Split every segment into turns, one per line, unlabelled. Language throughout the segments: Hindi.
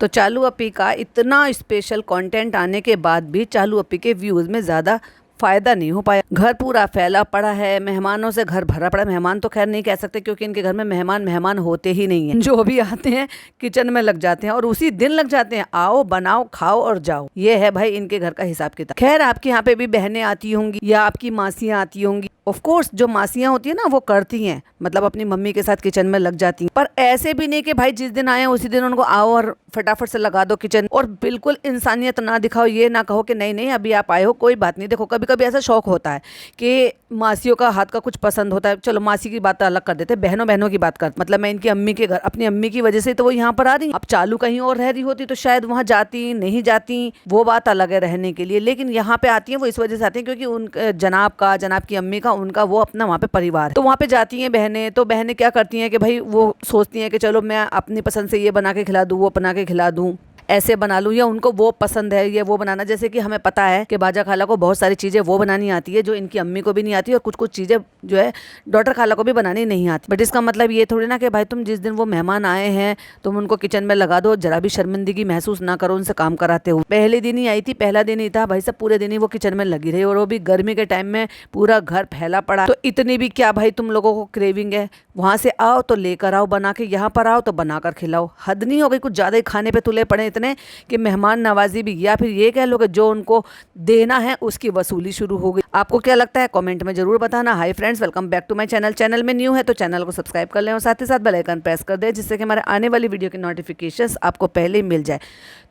तो चालू अपी का इतना स्पेशल कंटेंट आने के बाद भी चालू अपी के व्यूज़ में ज़्यादा फ़ायदा नहीं हो पाया। घर पूरा फैला पड़ा है, मेहमानों से घर भरा पड़ा है। मेहमान तो खैर नहीं कह सकते क्योंकि इनके घर में मेहमान होते ही नहीं हैं। जो भी आते हैं किचन में लग जाते हैं और उसी दिन लग जाते हैं, आओ बनाओ खाओ और जाओ। ये है भाई इनके घर का हिसाब किताब। खैर आपके यहाँ पे भी बहनें आती होंगी या आपकी मासियाँ आती होंगी। ऑफ कोर्स जो मासियाँ होती है ना वो करती हैं, मतलब अपनी मम्मी के साथ किचन में लग जाती हैं। पर ऐसे भी नहीं कि भाई जिस दिन आए उसी दिन उनको आओ और फटाफट से लगा दो किचन। और बिल्कुल इंसानियत ना दिखाओ, ये ना कहो कि नहीं अभी आप आए हो कोई बात नहीं। देखो कभी कभी ऐसा शौक होता है कि मासियों का हाथ का कुछ पसंद होता है। चलो मासी की बात अलग कर देते, बहनों की बात कर, मतलब मैं इनकी अम्मी के घर, अपनी अम्मी की वजह से तो वो यहाँ पर आ रही। अब चालू कहीं और रह रही होती तो शायद वहाँ जाती नहीं जाती, वो बात अलग है रहने के लिए। लेकिन यहाँ पे आती है वो इस वजह से आती है क्योंकि उन जनाब की अम्मी का उनका वो अपना वहाँ पे परिवार है। तो वहाँ पे जाती हैं बहनें। तो बहनें क्या करती हैं कि भाई वो सोचती हैं कि चलो मैं अपनी पसंद से ये बना के खिला दूँ, वो बना के खिला दूँ, ऐसे बना लूँ, या उनको वो पसंद है ये वो बनाना। जैसे कि हमें पता है कि बाजा खाला को बहुत सारी चीज़ें वो बनानी आती है जो इनकी अम्मी को भी नहीं आती, और कुछ चीज़ें जो है डॉटर खाला को भी बनानी नहीं आती। बट इसका मतलब ये थोड़ी ना कि भाई तुम जिस दिन वो मेहमान आए हैं तुम उनको किचन में लगा दो, जरा भी शर्मिंदगी महसूस ना करो उनसे काम कराते हो। पहले दिन ही आई थी, पहला दिन ही था भाई साहब, पूरे दिन ही वो किचन में लगी रही, और वो भी गर्मी के टाइम में पूरा घर फैला पड़ा। तो इतनी भी क्या भाई तुम लोगों को क्रेविंग है, वहाँ से आओ तो लेकर आओ बना के, यहाँ पर आओ तो बनाकर खिलाओ। हद नहीं हो गई? कुछ ज़्यादा ही खाने पे तुले पड़े इतने कि मेहमान नवाजी भी, या फिर ये कह लो कि जो उनको देना है उसकी वसूली शुरू हो गई। आपको क्या लगता है कमेंट में जरूर बताना। Hi friends, welcome back to my channel. Channel में न्यू है तो चैनल को सब्सक्राइब कर लें और साथ ही साथ बेल आइकन प्रेस कर दें जिससे कि हमारे आने वाली वीडियो की नोटिफिकेशंस आपको पहले ही मिल जाए।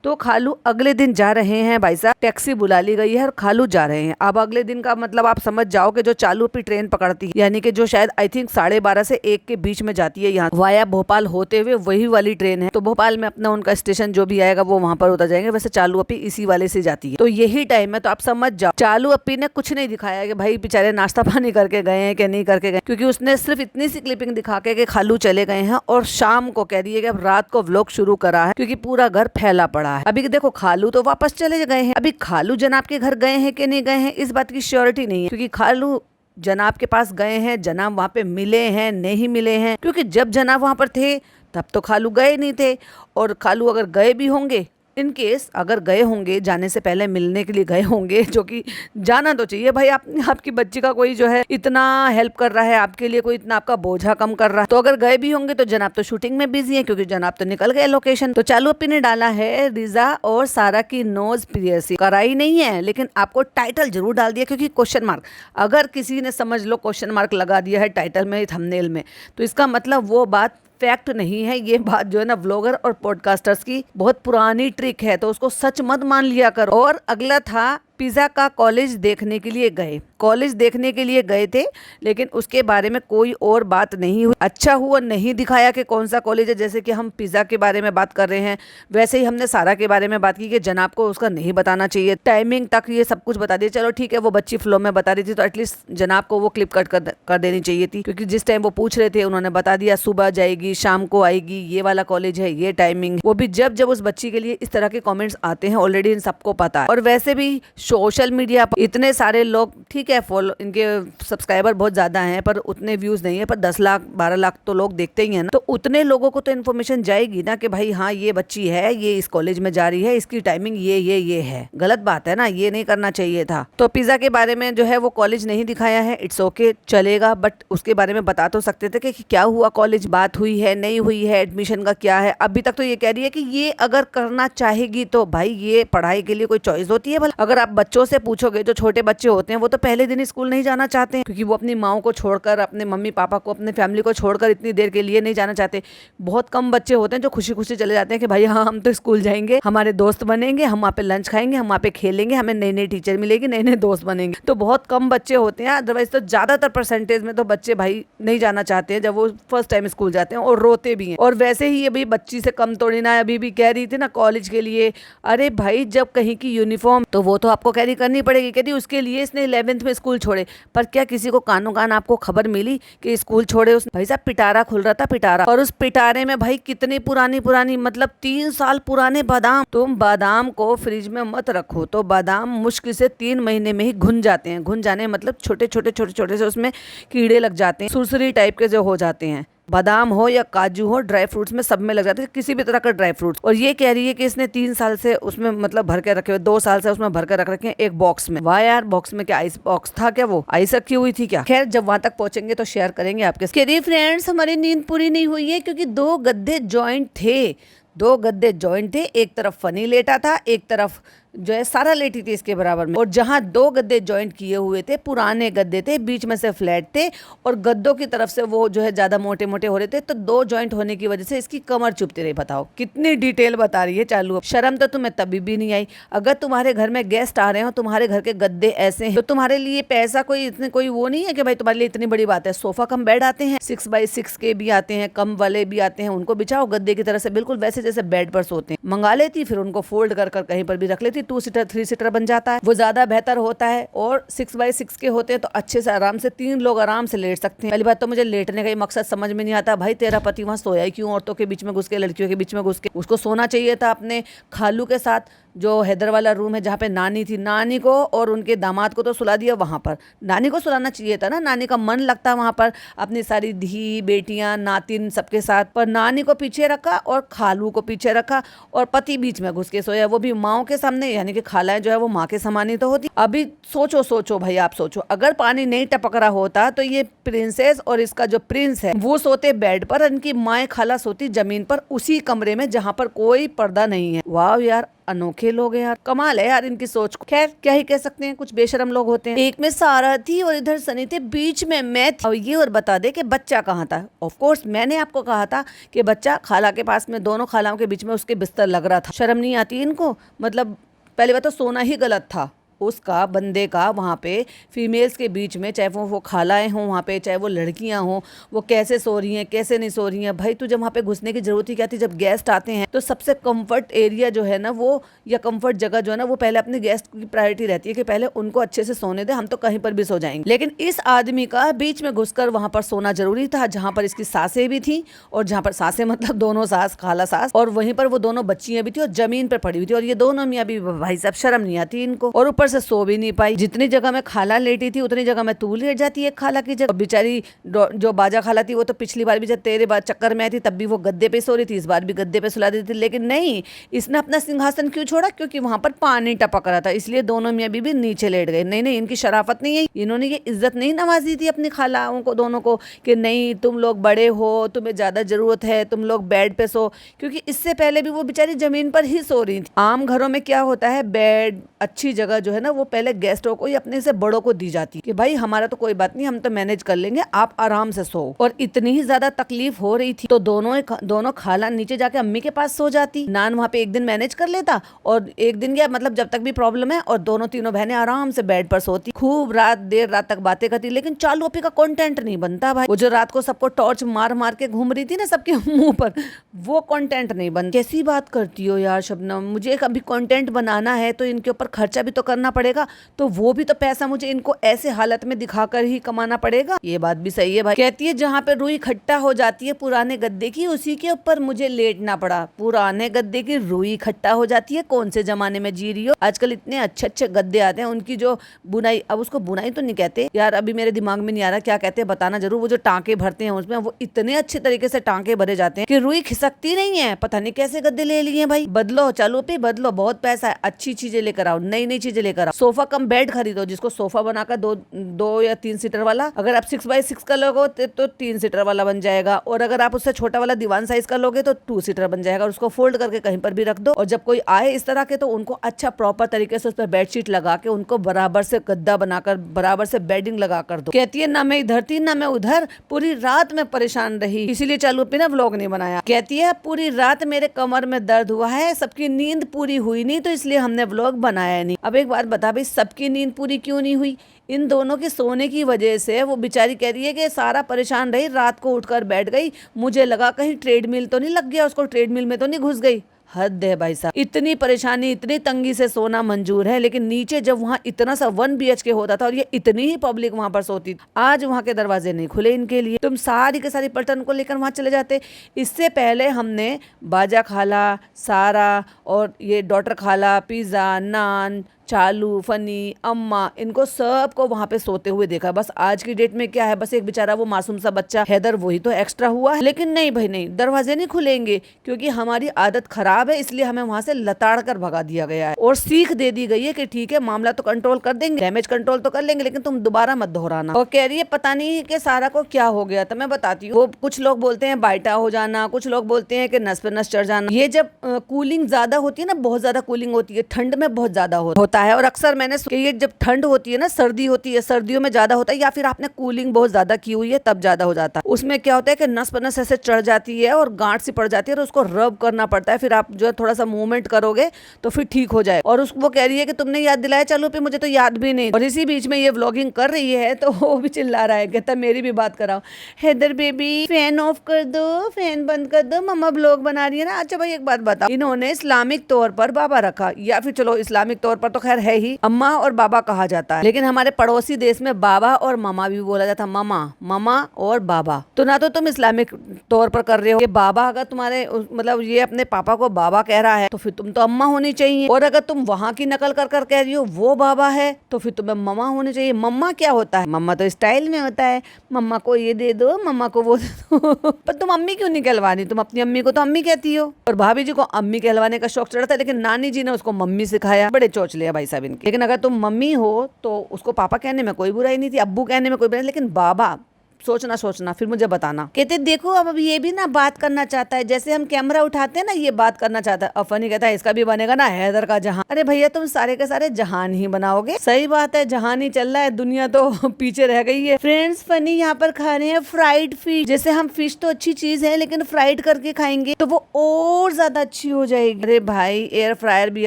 तो खालू अगले दिन जा रहे हैं भाई साहब, टैक्सी बुला ली गई है और खालू जा रहे हैं। अब अगले दिन का मतलब आप समझ जाओ कि जो चालू अपनी ट्रेन पकड़ती है, यानी कि जो शायद आई थिंक 12:30 से 1 के बीच में जाती है यहाँ वाया भोपाल होते हुए, वही वाली ट्रेन है। तो भोपाल में अपना उनका स्टेशन जो भी आएगा वो वहां पर उतर जाएंगे। वैसे चालू अपी इसी वाले से जाती है, तो यही टाइम है। तो आप समझ जाओ चालू अपी ने कुछ नहीं दिखाया कि भाई बेचारे नाश्ता पानी करके गए हैं कि नहीं करके गए, क्योंकि उसने सिर्फ इतनी सी क्लिपिंग दिखा के खालू चले गए हैं और शाम को कह रही है कि अब रात को व्लॉग शुरू करा है क्योंकि पूरा घर फैला पड़ा है। अभी देखो खालू तो वापस चले गए हैं, अभी खालू जनाब के घर गए हैं कि नहीं गए हैं इस बात की श्योरिटी नहीं है, क्योंकि खालू जनाब के पास गए हैं, जनाब वहाँ पे मिले हैं नहीं मिले हैं, क्योंकि जब जनाब वहाँ पर थे तब तो खालू गए नहीं थे। और खालू अगर गए भी होंगे, इन केस अगर गए होंगे, जाने से पहले मिलने के लिए गए होंगे, जो कि जाना तो चाहिए भाई। आपकी बच्ची का कोई जो है इतना हेल्प कर रहा है आपके लिए, कोई इतना आपका बोझा कम कर रहा है, तो अगर गए भी होंगे तो जनाब तो शूटिंग में बिजी है क्योंकि जनाब तो निकल गए लोकेशन। तो चालू अपी ने डाला है रिजा और सारा की नोज पियर्सिंग कराई नहीं है, लेकिन आपको टाइटल जरूर डाल दिया क्योंकि क्वेश्चन मार्क, अगर किसी ने समझ लो क्वेश्चन मार्क लगा दिया है टाइटल में, थंबनेल में, तो इसका मतलब वो बात फैक्ट नहीं है। ये बात जो है ना व्लॉगर और पॉडकास्टर्स की बहुत पुरानी ट्रिक है, तो उसको सच मत मान लिया करो। और अगला था पिज़्ज़ा का कॉलेज देखने के लिए गए, कॉलेज देखने के लिए गए थे, लेकिन उसके बारे में कोई और बात नहीं हुई। अच्छा हुआ नहीं दिखाया कि कौन सा कॉलेज है। जैसे कि हम पिज़्ज़ा के बारे में बात कर रहे हैं, वैसे ही हमने सारा के बारे में बात की कि जनाब को उसका नहीं बताना चाहिए, टाइमिंग तक ये सब कुछ बता दिया। चलो ठीक है, वो बच्ची फ्लो में बता रही थी तो एटलीस्ट जनाब को वो क्लिप कट कर देनी चाहिए थी, क्योंकि जिस टाइम वो पूछ रहे थे उन्होंने बता दिया सुबह जाएगी शाम को आएगी, ये वाला कॉलेज है, ये टाइमिंग। वो भी जब उस बच्ची के लिए इस तरह के कॉमेंट्स आते हैं ऑलरेडी इन सबको पता है। और वैसे भी सोशल मीडिया पर इतने सारे लोग, ठीक है फॉलो, इनके सब्सक्राइबर बहुत ज्यादा हैं पर उतने व्यूज नहीं है, पर 10 लाख 12 लाख तो लोग देखते ही हैं ना। तो उतने लोगों को तो इन्फॉर्मेशन जाएगी ना कि भाई हाँ ये बच्ची है, ये इस कॉलेज में जा रही है, इसकी टाइमिंग ये है। गलत बात है ना, ये नहीं करना चाहिए था। तो पिज्जा के बारे में जो है वो कॉलेज नहीं दिखाया है, इट्स ओके चलेगा, बट उसके बारे में बता तो सकते थे कि क्या हुआ, कॉलेज बात हुई है नहीं हुई है, एडमिशन का क्या है। अभी तक तो ये कह रही है कि ये अगर करना चाहेगी तो भाई ये पढ़ाई के लिए कोई चॉइस होती है भला। अगर आप बच्चों से पूछोगे, जो छोटे बच्चे होते हैं वो तो पहले दिन स्कूल नहीं जाना चाहते हैं, क्योंकि वो अपनी माँ को छोड़कर, अपने मम्मी पापा को, अपने फैमिली को छोड़कर इतनी देर के लिए नहीं जाना चाहते। बहुत कम बच्चे होते हैं जो खुशी खुशी चले जाते हैं कि भाई हाँ हम तो स्कूल जाएंगे, हमारे दोस्त बनेंगे, हम वहाँ पे लंच खाएंगे, हम वहाँ पे खेलेंगे, हमें नई नई टीचर मिलेगी, नए नए दोस्त बनेंगे। तो बहुत कम बच्चे होते हैं, अदरवाइज तो ज्यादातर परसेंटेज में तो बच्चे भाई नहीं जाना चाहते हैं जब वो फर्स्ट टाइम स्कूल जाते हैं, और रोते भी हैं। और वैसे ही अभी बच्ची से कम थोड़ी ना, अभी भी कह रही थी ना कॉलेज के लिए, अरे भाई जब कहीं की यूनिफॉर्म तो वो तो आपको कैरी करनी पड़ेगी, कहती उसके लिए इसने 11th में स्कूल छोड़े। पर क्या किसी को कानो कान आपको खबर मिली कि स्कूल छोड़े? उस भाई साहब पिटारा खुल रहा था, पिटारा, और उस पिटारे में भाई कितनी पुरानी मतलब 3 साल पुराने बादाम। तुम बादाम को फ्रिज में मत रखो तो बादाम मुश्किल से 3 महीने में ही घुन जाते हैं। घुन जाने मतलब छोटे छोटे से उसमें कीड़े लग जाते हैं, सुरसुरी टाइप के जो हो जाते हैं। बादाम हो या काजू हो, ड्राई फ्रूट्स में सब में लग जाते हैं, किसी भी तरह का ड्राई फ्रूट्स। और ये कह रही है कि इसने 3 साल से उसमें मतलब भर के रखे हुए, 2 साल से उसमें भर के रख रखे हैं एक बॉक्स में। वाह यार, बॉक्स में क्या आइस बॉक्स था क्या? वो आइस रखी हुई थी क्या? खैर जब वहां तक पहुंचेंगे तो शेयर करेंगे आपके। कह रही फ्रेंड्स हमारी नींद पूरी नहीं हुई है क्योंकि 2 गद्दे जॉइंट थे, 2 गद्दे जॉइंट थे, एक तरफ फनी लेटा था, एक तरफ जो है सारा लेटी थी इसके बराबर में। और जहां 2 गद्दे जॉइंट किए हुए थे, पुराने गद्दे थे, बीच में से फ्लैट थे और गद्दों की तरफ से वो जो है ज्यादा मोटे मोटे हो रहे थे, तो 2 जॉइंट होने की वजह से इसकी कमर चुभती रही। बताओ कितनी डिटेल बता रही है चालू। शर्म तो तुम्हें तभी भी नहीं आई। अगर तुम्हारे घर में गेस्ट आ रहे हो, तुम्हारे घर के गद्दे ऐसे हैं, तो तुम्हारे लिए पैसा कोई इतने कोई वो नहीं है कि भाई तुम्हारे लिए इतनी बड़ी बात है। सोफा कम बेड आते हैं, 6x6 के भी आते हैं, कम वाले भी आते हैं, उनको बिछाओ गद्दे की तरह से बिल्कुल वैसे जैसे बेड पर सोते हैं। मंगा लेती, फिर उनको फोल्ड कर कहीं पर भी रख लेती, 2 सीटर 3 सीटर बन जाता है, वो ज्यादा बेहतर होता है। और 6x6 के होते हैं तो अच्छे से आराम से 3 लोग आराम से लेट सकते हैं। पहली बात तो मुझे लेटने का ही मकसद समझ में नहीं आता, भाई तेरा पति वहां सोया ही क्यों? औरतों के बीच में घुस के, लड़कियों के बीच में घुस के। उसको सोना चाहिए था अपने खालू के साथ, जो हैदर वाला रूम है जहाँ पे नानी थी। नानी को और उनके दामाद को तो सुला दिया वहां पर, नानी को सुलाना चाहिए था ना, नानी का मन लगता वहां पर अपनी सारी धी बेटियां नातिन सबके साथ। पर नानी को पीछे रखा और खालू को पीछे रखा और पति बीच में घुस के सोया, वो भी माओ के सामने, यानी कि खालाएं जो है वो माँ के समान ही तो होती। अभी सोचो भाई, आप सोचो अगर पानी नहीं टपक रहा होता तो ये प्रिंसेस और इसका जो प्रिंस है वो सोते बेड पर, इनकी माए खाला सोती जमीन पर, उसी कमरे में जहाँ पर कोई पर्दा नहीं है। वाह यार, अनोखे लोग हैं यार, कमाल है यार इनकी सोच को। खैर क्या ही कह सकते हैं, कुछ बेशरम लोग होते हैं। एक में सारा थी और इधर सनी थे, बीच में मैं थी। और ये और बता दे कि बच्चा कहाँ था। ऑफ कोर्स मैंने आपको कहा था कि बच्चा खाला के पास में, दोनों खालाओं के बीच में उसके बिस्तर लग रहा था। शर्म नहीं आती इनको? मतलब पहली बात तो सोना ही गलत था उसका, बंदे का, वहाँ पे फीमेल्स के बीच में, चाहे वो खालाएं हों वहाँ पे, चाहे वो लड़कियां हों, वो कैसे सो रही हैं कैसे नहीं सो रही हैं। भाई तुझे वहाँ पे घुसने की जरूरत ही क्या थी? जब गेस्ट आते हैं तो सबसे कंफर्ट एरिया जो है ना वो, या कंफर्ट जगह जो है ना वो पहले अपने गेस्ट की प्रायोरिटी रहती है कि पहले उनको अच्छे से सोने दे, हम तो कहीं पर भी सो जाएंगे। लेकिन इस आदमी का बीच में घुसकर वहाँ पर सोना जरूरी था, जहाँ पर इसकी सासें भी थी, और जहाँ पर सासें मतलब दोनों सास, खाला सास, और वहीं पर वो दोनों बच्चियां भी थी और जमीन पर पड़ी हुई थी। और ये दोनों मियाँ भी, भाई साहब शर्म नहीं आती इनको। और ऊपर से सो भी नहीं पाई। जितनी जगह में खाला लेटी थी उतनी जगह में तू लेट जाती है खाला की जगह। बेचारी जो बाजा खाला थी वो तो पिछली बार भी जब तेरे बाद चक्कर में आई थी तब भी वो गद्दे पे सो रही थी, इस बार भी गद्दे पे सुला देती थी। लेकिन नहीं, इसने अपना सिंहासन क्यों छोड़ा? क्योंकि वहां पर पानी टपक रहा था, इसलिए दोनों मियाँ बीबी नीचे लेट गए। नहीं, इनकी शराफत नहीं है, इन्होंने ये इज्जत नहीं नवाजी थी अपनी खालाओं को दोनों को कि नहीं तुम लोग बड़े हो, तुम्हें ज्यादा जरूरत है, तुम लोग बेड पे सो। क्योंकि इससे पहले भी वो बेचारी जमीन पर ही सो रही थी। आम घरों में क्या होता है, बेड अच्छी जगह जो है ना वो पहले गेस्टों को या अपने से बड़ों को दी जाती है कि भाई हमारा तो कोई बात नहीं, हम तो मैनेज कर लेंगे, आप आराम से सो। और इतनी ही ज्यादा तकलीफ हो रही थी तो दोनों खाला नीचे जाके अम्मी के पास सो जाती, नान वहाँ पे एक दिन मैनेज कर लेता, और एक दिन क्या मतलब जब तक भी प्रॉब्लम है, और दोनों तीनों बहनें आराम से बेड पर सोती, खूब देर रात तक बातें करती। लेकिन चालू अपी का कंटेंट नहीं बनता भाई। वो जो रात को सबको टॉर्च मार मार के घूम रही थी ना सबके मुंह पर, वो कंटेंट नहीं बनता। कैसी बात करती हो यार शबनम, मुझे कभी कंटेंट बनाना है तो इनके ऊपर खर्चा भी तो करना पड़ेगा, तो वो भी तो पैसा मुझे इनको ऐसे हालत में दिखाकर ही कमाना पड़ेगा। ये बात भी सही है भाई। कहती है जहाँ पे रुई खट्टा हो जाती है पुराने गद्दे की, उसी के ऊपर मुझे लेटना पड़ा। पुराने गद्दे की रुई खट्टा हो जाती है? कौन से जमाने में जी रही हो? आजकल इतने अच्छे अच्छे गद्दे आते हैं, उनकी जो बुनाई, अब उसको बुनाई तो नहीं कहते यार, अभी मेरे दिमाग में नहीं आ रहा क्या कहते हैं, बताना जरूर। वो जो टाँके भरते हैं उसमें, वो इतने अच्छे तरीके से टाँके भरे जाते हैं कि रुई खिसकती नहीं है। पता नहीं कैसे गद्दे ले लिए भाई। बदलो चालू पे, बदलो, बहुत पैसा है, अच्छी चीजें लेकर आओ, नई नई चीजें लेकर आओ। सोफा कम बेड खरीदो, जिसको सोफा बनाकर दो या 3 सीटर वाला, अगर आप 6x6 का लोगे तो 3 सीटर वाला बन जाएगा, और अगर आप उससे छोटा वाला दीवान साइज का लोगे तो 2 सीटर बन जाएगा। और उसको फोल्ड करके कहीं पर भी रख दो, और जब कोई आए इस तरह के तो उनको अच्छा प्रॉपर तरीके से उस पर बेडशीट लगा के उनको बराबर से गद्दा बनाकर बराबर से बेडिंग लगा कर दो। कहती है ना मैं इधर थी ना मैं उधर, पूरी रात में परेशान रही, इसीलिए चालू पे ना व्लॉग नहीं बनाया। कहती है पूरी रात मेरे कमर में दर्द हुआ है, सबकी नींद पूरी हुई नहीं तो इसलिए हमने व्लॉग बनाया नहीं। अब एक बात बता भाई, सबकी नींद पूरी क्यों नहीं हुई? इन दोनों के सोने की वजह से वो बेचारी कह रही है कि सारा परेशान रही, रात को उठकर बैठ गई, मुझे लगा कहीं ट्रेडमिल तो नहीं लग गया उसको, ट्रेडमिल में तो नहीं घुस गई। हद है भाई साहब, इतनी परेशानी इतनी तंगी से सोना मंजूर है, लेकिन नीचे जब वहाँ इतना सा 1 BHK होता था और ये इतनी ही पब्लिक वहाँ पर सोती, आज वहाँ के दरवाजे नहीं खुले इनके लिए। तुम सारी के सारी पलटन को लेकर वहाँ चले जाते। इससे पहले हमने बाजा खाला, सारा और ये डॉटर खाला, पिज्जा, नान, चालू, फनी, अम्मा, इनको सबको वहां पे सोते हुए देखा। बस आज की डेट में क्या है, बस एक बेचारा वो मासूम सा बच्चा हैदर, वही तो एक्स्ट्रा हुआ है। लेकिन नहीं भाई नहीं, दरवाजे नहीं खुलेंगे, क्योंकि हमारी आदत खराब है, इसलिए हमें वहां से लताड़ कर भगा दिया गया है और सीख दे दी गई है कि ठीक है मामला तो कंट्रोल कर देंगे, डैमेज कंट्रोल तो कर लेंगे, लेकिन तुम दोबारा मत दोहराना। और कह रही है पता नहीं कि सारा को क्या हो गया था। मैं बताती हूँ, वो कुछ लोग बोलते हैं बाइटा हो जाना, कुछ लोग बोलते हैं कि नस पे नस चढ़ जाना। ये जब कूलिंग ज्यादा होती है ना, बहुत ज्यादा कूलिंग होती है, ठंड में बहुत ज्यादा होता है। और अक्सर मैंने ये जब ठंड होती है ना, सर्दी होती है, सर्दियों में ज्यादा होता है, या फिर आपने कूलिंग बहुत ज्यादा की हुई है तब ज्यादा हो जाता है। उसमें क्या होता है कि नस पर नस ऐसे चढ़ जाती है और गांठ सी पड़ जाती है, और उसको रब करना पड़ता है। फिर आप जो है थोड़ा सा मूवमेंट करोगे तो फिर ठीक हो जाए। और वो कह रही है कि तुमने याद दिलाया, चलो पे मुझे तो याद भी नहीं। और इसी बीच में ये व्लॉगिंग कर रही है तो वो भी चिल्ला रहा है, कहता मेरी भी बात कराओ, हैदर बेबी फैन ऑफ कर दो, फैन बंद कर दो, मम्मा ब्लॉग बना रही है ना। अच्छा भाई एक बात बताओ, इन्होंने इस्लामिक तौर पर बाबा रखा, या फिर चलो इस्लामिक तौर पर तो खैर है ही, अम्मा और बाबा कहा जाता है, लेकिन हमारे पड़ोसी देश में बाबा और मामा भी बोला जाता है, मामा, मामा और बाबा। तो ना तो तुम इस्लामिक तौर पर कर रहे हो कि बाबा, अगर तुम्हारे मतलब ये अपने पापा को बाबा कह रहा है तो फिर तुम तो अम्मा होनी चाहिए, और अगर तुम वहां की नकल कर कर कह रही हो वो बाबा है तो फिर तुम्हें मम्मा होनी चाहिए। मम्मा क्या होता है? मम्मा तो स्टाइल में होता है, मम्मा को ये दे दो, मम्मा को वो दे दो। पर तुम अम्मी क्यों नहीं कहलवानी? तुम अपनी अम्मी को तो अम्मी कहती हो। और भाभी जी को अम्मी कहलवाने का शौक चढ़ा था, लेकिन नानी जी ने उसको मम्मी सिखाया। बड़े चोचले भाई साहब इनके। लेकिन अगर तुम मम्मी हो तो उसको पापा कहने में कोई बुराई नहीं थी, अब्बू कहने में कोई बुराई, लेकिन बाबा सोचना फिर मुझे बताना। कहते देखो अब ये भी ना बात करना चाहता है, जैसे हम कैमरा उठाते हैं ना, ये बात करना चाहता है। अब फनी कहता है इसका भी बनेगा ना हैदर का जहान। अरे भैया तुम सारे के सारे जहान ही बनाओगे। सही बात है, जहान ही चल रहा है, दुनिया तो पीछे रह गई है। फ्रेंड्स फनी यहाँ पर खा रहे हैं फ्राइड फिश। जैसे हम फिश तो अच्छी चीज है, लेकिन फ्राइड करके खाएंगे तो वो और ज्यादा अच्छी हो जाएगी। अरे भाई एयर फ्रायर भी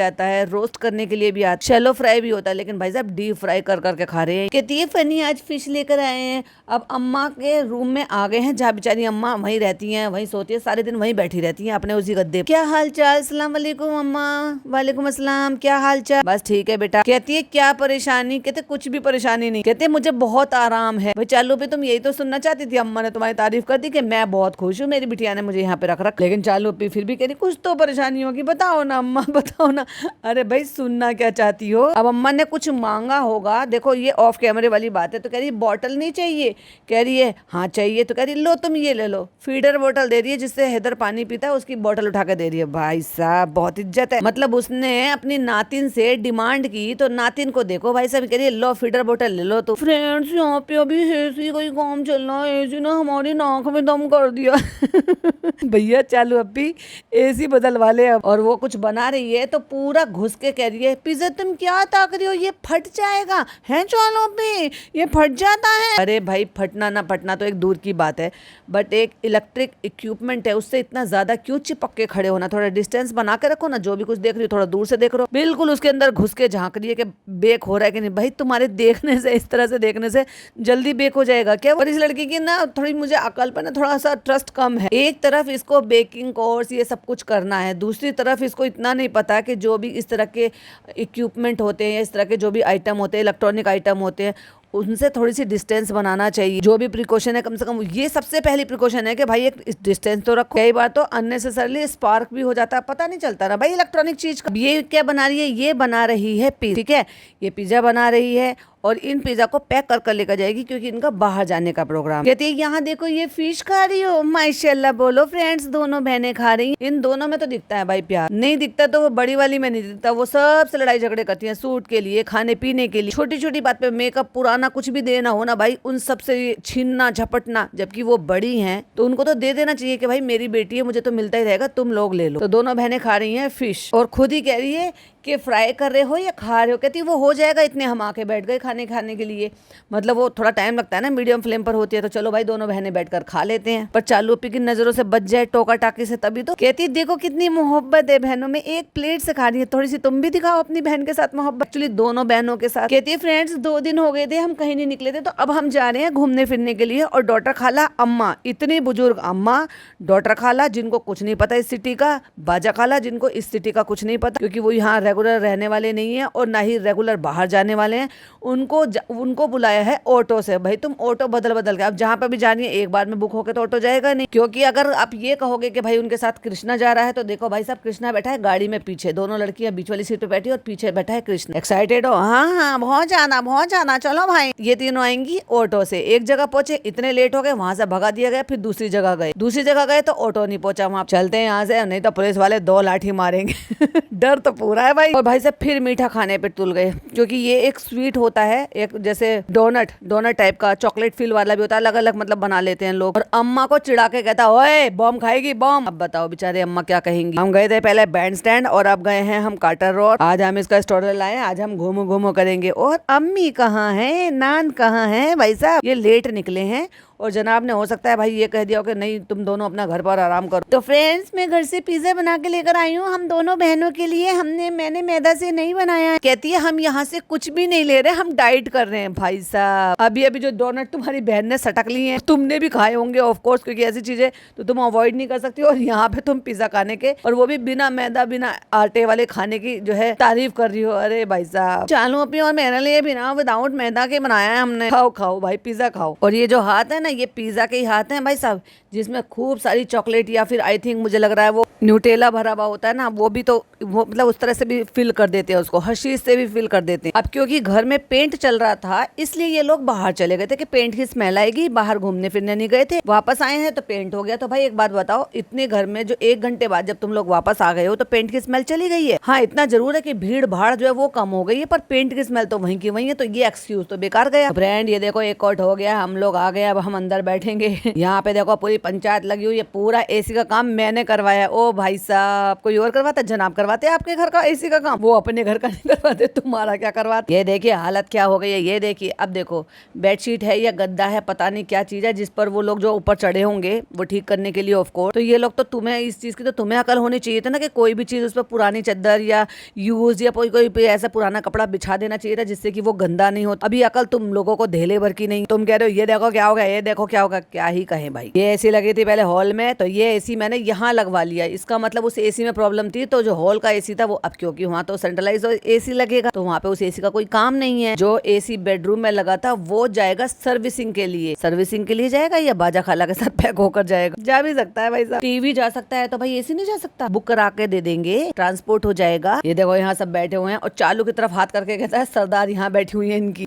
आता है, रोस्ट करने के लिए भी आता है, शैलो फ्राई भी होता है, लेकिन भाई साहब डीप फ्राई कर करके खा रहे हैं। कहती है फनी आज फिश लेकर आए हैं। अब अम्मा के रूम में आ गए हैं, जहाँ बेचारी अम्मा वहीं रहती हैं, वहीं सोती है, सारे दिन वहीं बैठी रहती हैं अपने उसी गद्दे। क्या हाल चाल? अस्सलाम वालेकुम अम्मा। वालेकुम अस्सलाम, क्या हाल चाल? बस ठीक है बेटा। कहती है क्या परेशानी? कहते कुछ भी परेशानी नहीं, कहते मुझे बहुत आराम है। भाई चालू पे तुम यही तो सुनना चाहती थी, अम्मा ने तुम्हारी तारीफ कर दी कि मैं बहुत खुश हूँ, मेरी बिटिया ने मुझे यहाँ पे रख। लेकिन चालू पे फिर भी कह रही कुछ तो परेशानी होगी, बताओ ना अम्मा, बताओ ना। अरे भाई सुनना क्या चाहती हो? अब अम्मा ने कुछ मांगा होगा, देखो ये ऑफ कैमरे वाली बात है। तो कह रही बॉटल नहीं चाहिए? कह रही है हाँ चाहिए। तो कह रही लो तुम ये ले लो। फीडर बोतल दे रही है, जिससे हैदर पानी पीता है, उसकी बोतल उठा के दे रही है। भाई साहब बहुत इज्जत है। मतलब उसने अपनी नातिन से डिमांड की तो नातिन को देखो भाई साहब, कह रही है लो फीडर बोतल ले लो। तो फ्रेंड्स यहाँ पे अभी एसी कोई काम चल रहा है, एसी ना हमारी नाक में दम कर दिया। भैया चालू अभी एसी बदलवा ले। और वो कुछ बना रही है तो पूरा घुस के कह रही है पिज्जा तुम क्या ताक रही हो, ये फट जाएगा है, चालू पे ये फट जाता है। अरे भाई फटना ना फटना तो एक दूर की बात है, बट एक इलेक्ट्रिक इक्विपमेंट है, उससे इतना ज्यादा क्यों चिपक के खड़े होना? थोड़ा डिस्टेंस बना के रखो ना, जो भी कुछ देख रही हो थोड़ा दूर से देख रहे हो। बिल्कुल उसके अंदर घुस के झांक रही है कि बेक हो रहा है कि नहीं। भाई तुम्हारे देखने से, इस तरह से देखने से जल्दी बेक हो जाएगा क्या? और इस लड़की की ना थोड़ी मुझे अकल पर ना थोड़ा सा ट्रस्ट कम है। एक तरफ इसको बेकिंग कोर्स ये सब कुछ करना है, दूसरी तरफ इसको इतना नहीं पता कि जो भी इस तरह के इक्विपमेंट होते हैं, इस तरह के जो भी आइटम होते हैं, इलेक्ट्रॉनिक आइटम होते हैं, उनसे थोड़ी सी डिस्टेंस बनाना चाहिए। जो भी प्रिकॉशन है कम से कम ये सबसे पहली प्रिकॉशन है कि भाई एक डिस्टेंस तो रखो। कई बार तो अननेसेसरली स्पार्क भी हो जाता है, पता नहीं चलता ना भाई इलेक्ट्रॉनिक चीज का। ये क्या बना रही है? ये बना रही है पिज़्ज़ा, ठीक है, ये पिज्जा बना रही है और इन पिज्जा को पैक कर कर लेकर जाएगी क्योंकि इनका बाहर जाने का प्रोग्राम। कहती है यहाँ देखो ये फिश खा रही हो, माशाल्लाह बोलो फ्रेंड्स, दोनों बहनें खा रही। इन दोनों में तो दिखता है भाई प्यार, नहीं दिखता तो वो बड़ी वाली में नहीं दिखता। वो सबसे लड़ाई झगड़े करती हैं सूट के लिए, खाने पीने के लिए, छोटी छोटी बात पे मेकअप पुराना कुछ भी देना हो ना भाई उन सबसे छीनना झपटना। जबकि वो बड़ी हैं तो उनको तो दे देना चाहिए कि भाई मेरी बेटी है, मुझे तो मिलता ही रहेगा, तुम लोग ले लो। तो दोनों बहनें खा रही हैं फिश और खुद ही कह रही है कि फ्राई कर रहे हो या खा रहे हो? कहती वो हो जाएगा, इतने हम आके बैठ गए खाने के लिए। मतलब वो थोड़ा टाइम लगता है ना, मीडियम फ्लेम पर होती है तो चलो भाई दोनों बहनें बैठकर खा लेते हैं, पर चालू अपी की नजरों से बच जाए टोका टाकी से तभी तो। कहती देखो कितनी मोहब्बत है बहनों में, एक प्लेट से खा रही है, थोड़ी सी तुम भी दिखाओ अपनी बहन के साथ मोहब्बत। एक्चुअली दोनों बहनों के साथ। कहती है फ्रेंड्स 2 दिन हो गए थे हम कहीं नहीं निकले थे, तो अब हम जा रहे हैं घूमने फिरने के लिए। और डॉटर खाला अम्मा, इतनी बुजुर्ग अम्मा, डॉटर खाला जिनको कुछ नहीं पता इस सिटी का, बाजा खाला जिनको इस सिटी का कुछ नहीं पता क्योंकि वो यहाँ रेगुलर रहने वाले नहीं है और ना ही रेगुलर बाहर जाने वाले हैं। उनको बुलाया है ऑटो से। भाई तुम ऑटो बदल बदल के, अब जहाँ पे भी जानी है एक बार में बुक होके तो ऑटो जाएगा नहीं, क्योंकि अगर आप ये कहोगे कि भाई उनके साथ कृष्णा जा रहा है, तो देखो भाई साहब, कृष्णा बैठा है गाड़ी में पीछे, दोनों लड़कियां बीच वाली सीट पे बैठी और पीछे बैठा है कृष्णा। एक्साइटेड हो? हाँ हाँ, बहुत जाना, चलो भाई। ये तीनों आएंगी ऑटो से। एक जगह पहुंचे, इतने लेट हो गए, वहां से भगा दिया गया। फिर दूसरी जगह गए तो ऑटो नहीं पहुंचा। वहां चलते हैं यहाँ से, नहीं तो पुलिस वाले 2 लाठी मारेंगे। डर तो पूरा है भाई। और भाई साहब फिर मीठा खाने पे तुल गए, क्योंकि ये एक स्वीट होता है, एक जैसे डोनट टाइप का, चॉकलेट फील वाला भी होता है, अलग अलग मतलब बना लेते हैं लोग। और अम्मा को चिढ़ा के कहता, ओए बॉम्ब खाएगी बॉम्ब। अब बताओ बेचारे अम्मा क्या कहेंगी। हम गए थे पहले बैंड स्टैंड और अब गए हैं हम कार्टर रोड। आज हम इसका स्टोर लाए, आज हम घूमो करेंगे। और अम्मी कहाँ है, नान कहाँ है? भाई साहब ये लेट निकले हैं और जनाब ने हो सकता है भाई ये कह दिया हो कि नहीं तुम दोनों अपना घर पर आराम करो। तो फ्रेंड्स मैं घर से पिज्जा बना के लेकर आई हूँ हम दोनों बहनों के लिए। मैंने मैदा से नहीं बनाया है। कहती है हम यहाँ से कुछ भी नहीं ले रहे, हम डाइट कर रहे हैं। भाई साहब अभी जो डोनट तुम्हारी बहन ने सटक ली है, तुमने भी खाए होंगे ऑफ कोर्स, क्योंकि ऐसी चीजें तो तुम अवॉइड नहीं कर सकती। और यहाँ पे तुम पिज्जा खाने के, और वो भी बिना मैदा बिना आटे वाले खाने की जो है तारीफ कर रही हो। अरे भाई साहब चालू अपनी और मेरे लिए बिना विदाउट मैदा के बनाया है हमने। खाओ भाई पिज्जा खाओ। और ये जो हाथ है ना, ये पिज्जा के ही हाथ हैं भाई साहब, जिसमें खूब सारी चॉकलेट या फिर आई थिंक मुझे लग रहा है वो न्यूटेला भरा हुआ होता है ना, वो भी तो वो मतलब उस तरह से भी फिल कर देते हैं उसको, हर्शीज से भी फिल कर देते हैं। अब क्योंकि घर में पेंट चल रहा था इसलिए ये लोग बाहर चले गए थे कि पेंट की स्मेल आएगी, बाहर घूमने फिरने नहीं गए थे। वापस आए हैं तो पेंट हो गया। तो भाई एक बात बताओ, इतने घर में जो 1 घंटे बाद जब तुम लोग वापस आ गए हो तो पेंट की स्मेल चली गई है। हाँ इतना जरूर है कि भीड़ भाड़ जो है वो कम हो गई है, पर पेंट की स्मेल तो वहीं की वहीं है। तो ये एक्सक्यूज तो बेकार गया। ब्रांड ये देखो एक आउट हो गया, हम लोग आ गए, अब हम अंदर बैठेंगे। यहाँ पे देखो पूरी पंचायत लगी हुई है, पूरा एसी का काम मैंने करवाया। ओ भाई साहब कोई और करवाता? जनाब करवाते आपके घर का एसी का काम, वो अपने घर का नहीं करवाते, तुम्हारा क्या करवाते? ये देखिए हालत क्या हो गई है। ये देखिए अब देखो बेडशीट है या गद्दा है, पता नहीं क्या चीज है, जिस पर वो लोग जो ऊपर चढ़े होंगे वो ठीक करने के लिए ऑफ कोर्स। तो ये लोग तो तुम्हें इस चीज की तो तुम्हें अकल होनी चाहिए था ना, कि कोई भी चीज उस पर पुरानी चद्दर या यूज या कोई ऐसा पुराना कपड़ा बिछा देना चाहिए था जिससे कि वो गंदा नहीं होता। अभी अकल तुम लोगों को धेले भर की नहीं। तुम कह रहे हो ये देखो क्या होगा, ये देखो क्या होगा, क्या ही कहें भाई। ये एसी लगी थी पहले हॉल में, तो ये एसी मैंने यहाँ लगवा लिया। इसका मतलब उस एसी में प्रॉब्लम थी, तो जो हॉल का एसी था वो, अब क्योंकि वहाँ तो सेंट्रलाइज एसी लगेगा तो वहाँ पे उस एसी का कोई काम नहीं है। जो एसी बेडरूम में लगा था वो जाएगा सर्विसिंग के लिए। सर्विसिंग के लिए जाएगा या बाजा खाला के साथ पैक होकर जाएगा? जा भी सकता है भाई साहब। टीवी जा सकता है तो भाई एसी नहीं जा सकता? बुक करा के दे देंगे, ट्रांसपोर्ट हो जाएगा। ये देखो यहाँ सब बैठे हुए हैं और चालू की तरफ हाथ करके कहता है सरदार यहाँ बैठी हुई है इनकी।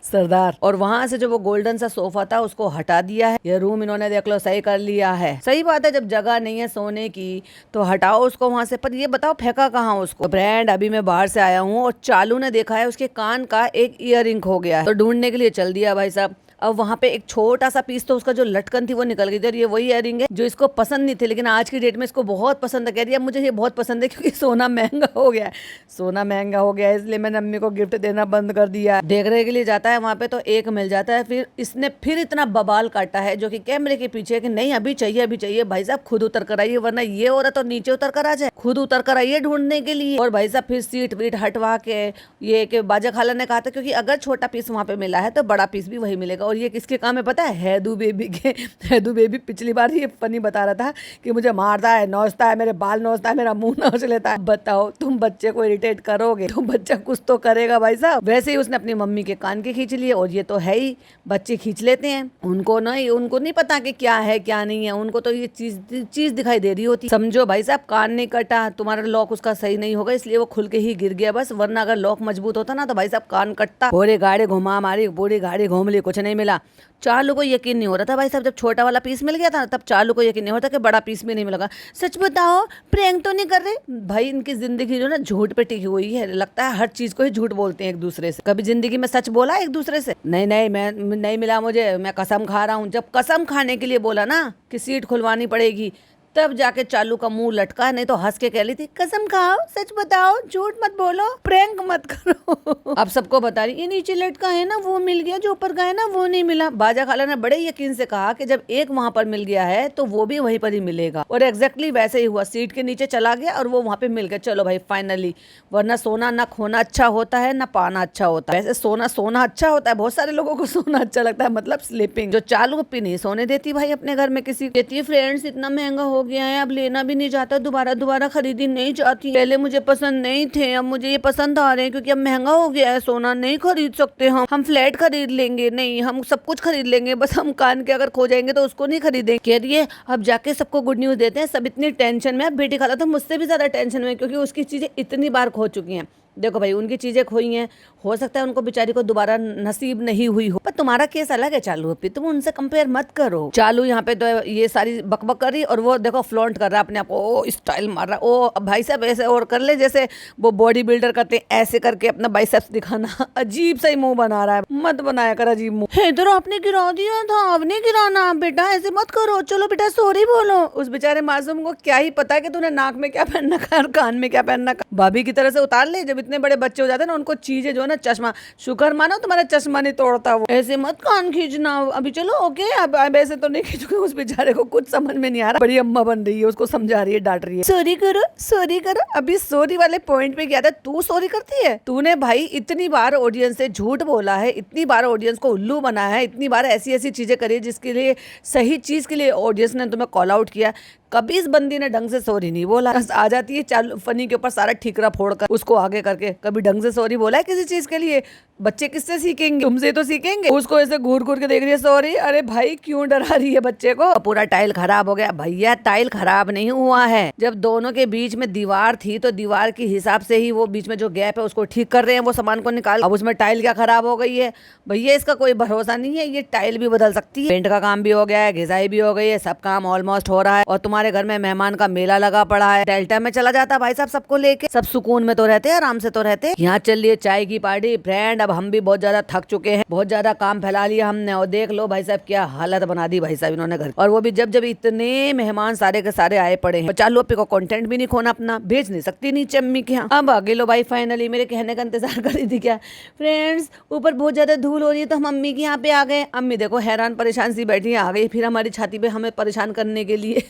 सरदार। और वहां से जो वो गोल्डन सा सोफा था उसको हटा दिया है। ये रूम इन्होंने देख लो सही कर लिया है। सही बात है, जब जगह नहीं है सोने की तो हटाओ उसको वहां से। पर ये बताओ फेंका कहाँ उसको? ब्रांड अभी मैं बाहर से आया हूँ और चालू ने देखा है उसके कान का एक ईयरिंग हो गया है, तो ढूंढने के लिए चल दिया भाई साहब। अब वहाँ पे एक छोटा सा पीस तो उसका जो लटकन थी वो निकल गई थी। और ये वही इयरिंग है जो इसको पसंद नहीं थे, लेकिन आज की डेट में इसको बहुत पसंद है। कह रही है मुझे ये बहुत पसंद है क्योंकि सोना महंगा हो गया है। सोना महंगा हो गया है इसलिए मैंने अम्मी को गिफ्ट देना बंद कर दिया। देखने के लिए जाता है वहाँ पे तो एक मिल जाता है। फिर इसने फिर इतना बबाल काटा है जो कि कैमरे के पीछे कि नहीं अभी चाहिए। भाई साहब खुद उतर कर आइए, वरना ये औरत तो नीचे उतर कर आ जाए। खुद उतर कर आइए ढूंढने के लिए। और भाई साहब फिर सीट वीट हटवा के, ये कि बाजा खाला ने कहा था क्योंकि अगर छोटा पीस वहाँ पे मिला है तो बड़ा पीस भी वही मिलेगा। और ये किसके काम है पता है? हैदू बेबी के। हैदू बेबी पिछली बार ये फनी बता रहा था कि मुझे मारता है, नोचता है, मेरे बाल नोचता है, मेरा मुंह नोच लेता है। बताओ तुम बच्चे को इरिटेट करोगे तो बच्चा कुछ तो करेगा भाई साहब। वैसे ही उसने अपनी मम्मी के कान के खींच लिए। और ये तो है ही, बच्चे खींच लेते हैं, उनको नहीं पता कि क्या है क्या नहीं है। उनको तो ये चीज दिखाई दे रही होती। समझो भाई साहब कान नहीं कटा, तुम्हारा लॉक उसका सही नहीं होगा इसलिए वो खुल के ही गिर गया बस। वरना अगर लॉक मजबूत होता ना तो भाई साहब कान कटता। पूरी गाड़ी घुमा मारी, पूरी गाड़ी घूम ली, कुछ नहीं मिला। चालू को यकीन नहीं हो रहा था भाई साहब, जब छोटा वाला पीस मिल गया था तब चालू को यकीन नहीं होता कि बड़ा पीस भी नहीं मिलेगा। सच बताओ प्रैंक तो नहीं कर रहे भाई? इनकी जिंदगी जो ना झूठ पे टिकी हुई है। लगता है हर चीज को ही झूठ बोलते हैं एक दूसरे से। कभी जिंदगी में सच बोला एक दूसरे से? नहीं मैं नहीं मिला मुझे, मैं कसम खा रहा हूँ। जब कसम खाने के लिए बोला ना कि सीट खुलवानी पड़ेगी तब जाके चालू का मुंह लटका, नहीं तो हंस के कह ली थी कसम खाओ, सच बताओ, झूठ मत बोलो, प्रैंक मत करो। अब सबको बता रही ये नीचे लटका है ना वो मिल गया, जो ऊपर का है ना वो नहीं मिला। बाजा खाला ने बड़े यकीन से कहा कि जब एक वहां पर मिल गया है तो वो भी वहीं पर ही मिलेगा। और एग्जैक्टली वैसे ही हुआ, सीट के नीचे चला गया और वो वहां पे मिल गया। चलो भाई फाइनली, वरना सोना ना खोना अच्छा होता है ना पाना अच्छा होता है। वैसे सोना अच्छा होता है, बहुत सारे लोगों को सोना अच्छा लगता है, मतलब स्लीपिंग। जो चालू पी नहीं सोने देती भाई अपने घर में किसी। कहती है फ्रेंड्स इतना महंगा हो गया है, अब लेना भी नहीं चाहता, दोबारा दोबारा खरीदी नहीं चाहती। पहले मुझे पसंद नहीं थे, अब मुझे ये पसंद आ रहे हैं क्योंकि अब महंगा हो गया है सोना, नहीं खरीद सकते हम फ्लैट खरीद लेंगे, नहीं हम सब कुछ खरीद लेंगे, बस हम कान के अगर खो जाएंगे तो उसको नहीं खरीदेंगे। कह रही है अब जाके सबको गुड न्यूज देते हैं, सब इतनी टेंशन में। अब बेटी खाला तो मुझसे भी ज्यादा टेंशन में क्योंकि उसकी चीजें इतनी बार खो चुकी हैं। देखो भाई, उनकी चीजें खोई हैं, हो सकता है उनको बेचारी को दोबारा नसीब नहीं हुई हो, पर तुम्हारा केस अलग है चालू अपी, तुम उनसे कंपेयर मत करो। चालू यहाँ पे तो ये सारी बकबक कर रही और वो देखो फ्लॉन्ट कर रहा है अपने आप को, ओ स्टाइल मार रहा, ओ भाई साहब ऐसे और कर ले जैसे वो बॉडी बिल्डर करते हैं, ऐसे करके अपना बाइसेप्स दिखाना। अजीब सा ही मुंह बना रहा है, मत बनाया कर अजीब मुंह। इधर आपने गिरा दिया था, आपने गिराना बेटा, ऐसे मत करो, चलो बेटा सॉरी बोलो। उस बेचारे मासूम को क्या ही पता है कि तूने नाक में क्या पहन रखा है और कान में क्या पहन रखा। भाभी की तरह से उतार ले, जब इतने बड़े बच्चे हो जाते हैं ना उनको चीजें जो है ना, चश्मा, शुक्र मानो तुम्हारा चश्मा नहीं तोड़ता वो, ऐसे मत कान खींचना। अभी चलो ओके, अब ऐसे तो नहीं खींचोगे। उस बेचारे को कुछ समझ में नहीं आ रहा, बड़ी अम्मा बन रही है, उसको समझा रही है, डांट रही है, सॉरी करो सॉरी करो। अभी सॉरी वाले पॉइंट पे गया था, तू सॉरी करती है? तूने भाई इतनी बार ऑडियंस से झूठ बोला है, इतनी बार ऑडियंस को उल्लू बनाया है, इतनी बार ऐसी ऐसी चीजें करी जिसके लिए सही चीज के लिए ऑडियंस ने तुम्हें कॉल आउट किया, कभी इस बंदी ने ढंग से सॉरी नहीं बोला। आ जाती है चालू फनी के ऊपर सारा ठीकरा फोड़कर उसको आगे करके, कभी ढंग से सॉरी बोला है किसी चीज के लिए? बच्चे किससे सीखेंगे? तुमसे तो सीखेंगे। उसको ऐसे घूर घूर के देख रही है सॉरी, अरे भाई क्यों डरा रही है बच्चे को? पूरा टाइल खराब हो गया। भैया टाइल खराब नहीं हुआ है, जब दोनों के बीच में दीवार थी तो दीवार के हिसाब से ही वो बीच में जो गैप है उसको ठीक कर रहे हैं, वो सामान को निकाल। अब उसमें टाइल क्या खराब हो गई है? भैया इसका कोई भरोसा नहीं है, ये टाइल भी बदल सकती है। पेंट का काम भी हो गया है, घिसाई भी हो गई है, सब काम ऑलमोस्ट हो रहा है और तुम्हारे घर में मेहमान का मेला लगा पड़ा है। डेल्टा में चला जाता भाई साहब सबको लेके, सब सुकून में तो रहते हैं, आराम से तो रहते हैं। यहाँ चल रही है चाय की पार्टी फ्रेंड। अब हम भी बहुत ज्यादा थक चुके हैं, बहुत ज्यादा काम फैला लिया हमने और देख लो भाई साहब क्या हालत बना दी भाई साहब इन्होंने घर। और वो भी जब जब इतने मेहमान सारे के सारे आए पड़े हैं। चालू अपने को कंटेंट भी नहीं खोना अपना, भेज नहीं सकती नीचे अम्मी के यहाँ। अब आगे लो भाई, फाइनली मेरे कहने का इंतजार कर रही थी क्या? फ्रेंड्स ऊपर बहुत ज्यादा धूल हो रही है तो हम अम्मी के यहाँ पे आ गए। अम्मी देखो हैरान परेशान सी बैठी है, आ गई फिर हमारी छाती पे हमें परेशान करने के लिए।